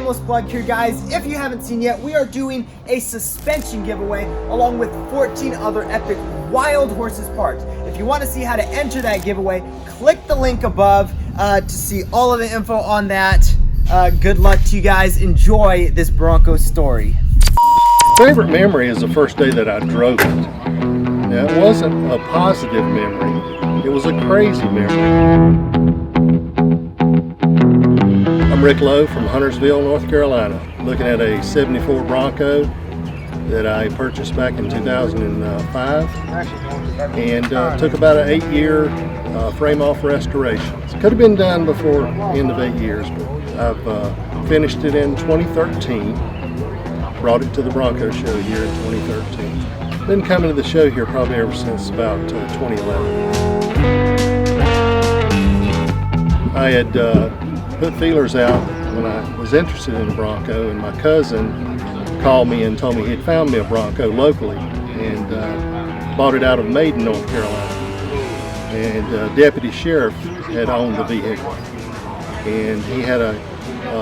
shameless plug here, guys. If you haven't seen yet, we are doing a suspension giveaway along with 14 other epic wild horses parts. If you want to see how to enter that giveaway, click the link above to see all of the info on that. Good luck to you guys. Enjoy this Bronco story. Favorite memory is the first day that I drove it. Now, it wasn't a positive memory. It was a crazy memory. I'm Rick Lowe from Huntersville, North Carolina, looking at a 74 Bronco that I purchased back in 2005 and took about an 8-year frame-off restoration. It could have been done before the end of 8 years, but I've finished it in 2013, brought it to the Bronco show here in 2013. Been coming to the show here probably ever since about 2011. I had put feelers out when I was interested in a Bronco, and my cousin called me and told me he'd found me a Bronco locally and bought it out of Maiden, North Carolina. And deputy sheriff had owned the vehicle, and he had a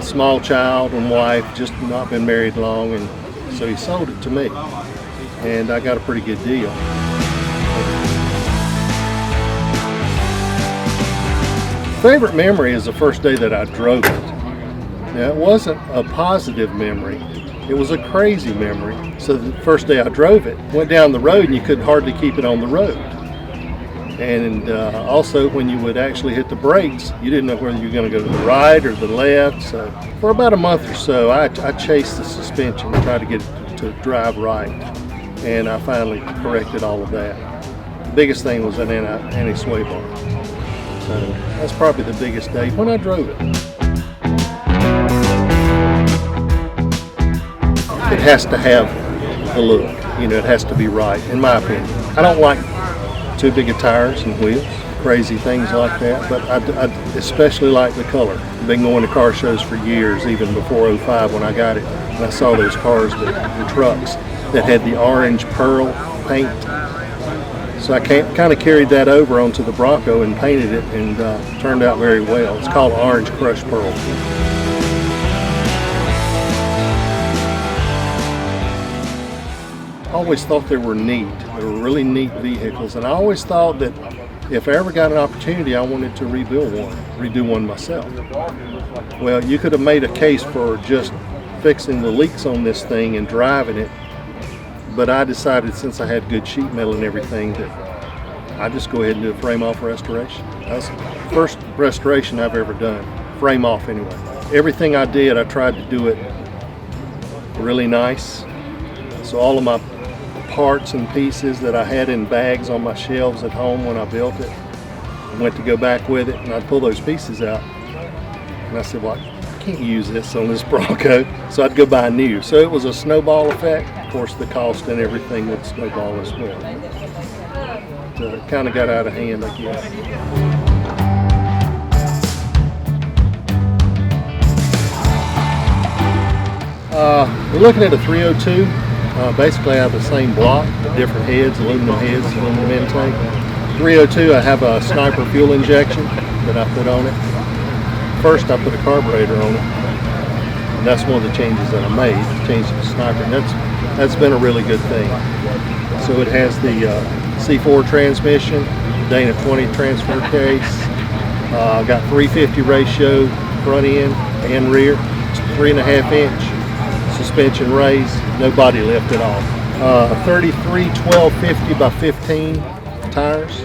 small child and wife, just not been married long, and so he sold it to me, and I got a pretty good deal. Favorite memory is the first day that I drove it. Now, it wasn't a positive memory, it was a crazy memory. So the first day I drove it, went down the road and you could hardly keep it on the road. And also when you would actually hit the brakes, you didn't know whether you were going to go to the right or the left. So for about a month or so, I chased the suspension, tried to get it to drive right. And I finally corrected all of that. The biggest thing was an anti-sway bar. So that's probably the biggest day when I drove it. It has to have the look, you know, it has to be right, in my opinion. I don't like too big of tires and wheels, crazy things like that, but I especially like the color. I've been going to car shows for years, even before '05 when I got it, and I saw those cars, the trucks, that had the orange pearl paint. So I kind of carried that over onto the Bronco and painted it, and turned out very well. It's called Orange Crushed Pearl. I always thought they were neat. They were really neat vehicles, and I always thought that if I ever got an opportunity, I wanted to redo one myself. Well, you could have made a case for just fixing the leaks on this thing and driving it, but I decided, since I had good sheet metal and everything, that I'd just go ahead and do a frame-off restoration. That's the first restoration I've ever done, frame-off anyway. Everything I did, I tried to do it really nice. So all of my parts and pieces that I had in bags on my shelves at home when I built it, I went to go back with it, and I'd pull those pieces out. And I said, well, I can't use this on this Bronco, so I'd go buy new. So it was a snowball effect. Of course, the cost and everything would snowball as well. It kind of got out of hand, I guess. We're looking at a 302. Basically, I have the same block, different heads, aluminum intake. 302, I have a Sniper fuel injection that I put on it. First, I put a carburetor on it, and that's one of the changes that I made, changed to Sniper, and that's been a really good thing. So it has the C4 transmission, Dana 20 transfer case. I've got 350 ratio front end and rear. It's 3.5 inch suspension raise, no body lift at all. 33 1250 by 15 tires,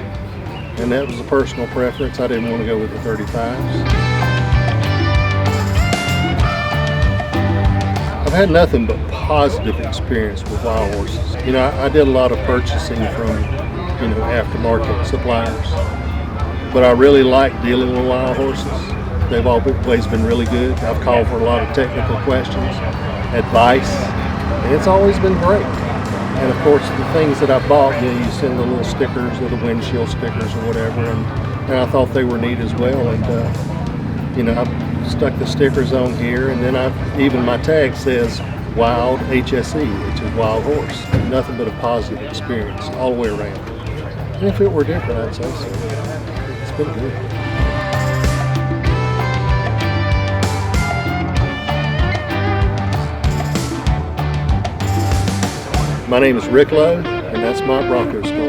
and that was a personal preference. I didn't want to go with the 35s. I've had nothing but positive experience with wild horses. You know, I did a lot of purchasing from, you know, aftermarket suppliers, but I really like dealing with wild horses. They've always been really good. I've called for a lot of technical questions, advice, and it's always been great. And of course, the things that I bought, you know, you send the little stickers or the windshield stickers or whatever, and I thought they were neat as well. And you know, I stuck the stickers on here, and then even my tag says Wild HSE, which is Wild Horse. Nothing but a positive experience all the way around. And if it were different, I'd say so. It's been good. My name is Rick Lowe, and that's my Bronco story.